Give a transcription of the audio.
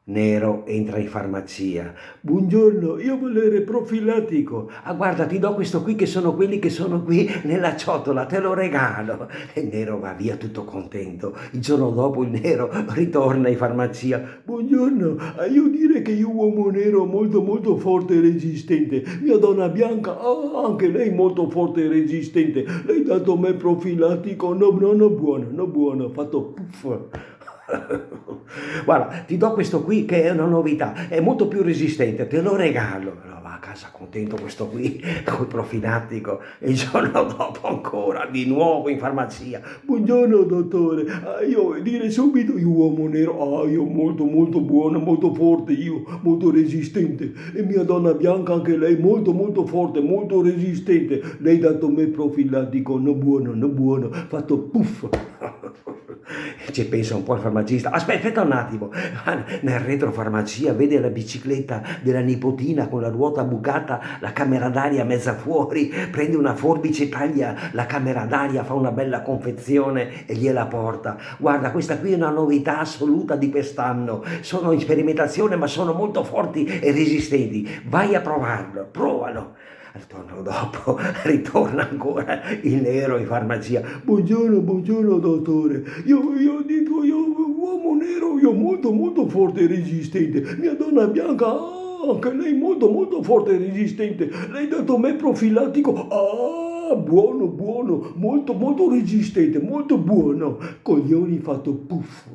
Nero entra in farmacia. Buongiorno, io volere profilattico. Ah, guarda, ti do questo qui che sono quelli che sono qui nella ciotola, te lo regalo. E il Nero va via tutto contento. Il giorno dopo il Nero ritorna in farmacia. Buongiorno, io dire che io uomo nero molto molto forte e resistente. Mia donna bianca, anche lei molto forte e resistente. Lei dato me profilattico? No, no, no, buono, no, buono. Fatto puff. Guarda, ti do questo qui che è una novità, è molto più resistente, te lo regalo. Allora va a casa contento questo qui, col profilattico, e il giorno dopo ancora, di nuovo in farmacia. Buongiorno dottore, io dire subito io uomo nero, io molto molto buono, molto forte, io molto resistente. E mia donna bianca anche lei molto molto forte, molto resistente. Lei dato me profilattico, no buono, no buono, fatto puff. Ci pensa un po' il farmacista. Aspetta un attimo. Nel retrofarmacia vede la bicicletta della nipotina con la ruota bucata, la camera d'aria mezza fuori, prende una forbice, taglia la camera d'aria, fa una bella confezione e gliela porta. Guarda, questa qui è una novità assoluta di quest'anno. Sono in sperimentazione, ma sono molto forti e resistenti. Vai a provarlo, provalo. Il giorno dopo ritorna ancora il Nero in farmacia. Buongiorno, buongiorno dottore. Io dico, io uomo nero, io molto molto forte e resistente. Mia donna bianca, anche lei molto molto forte e resistente. Lei dato me profilattico. Buono, buono, molto molto resistente, molto buono. Coglioni fatto puff.